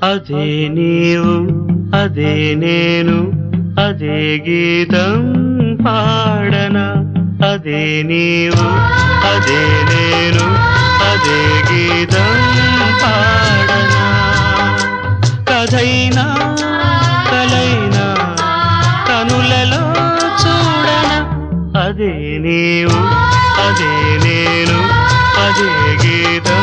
అదే నీవు అదే నేను అదే గీతం పాడనా అదే నీవు అదే నేను అదే గీతం పాడనా కథైనా కలైనా కనులలో చూడనా అదే నీవు అదే నేను అదే గీతం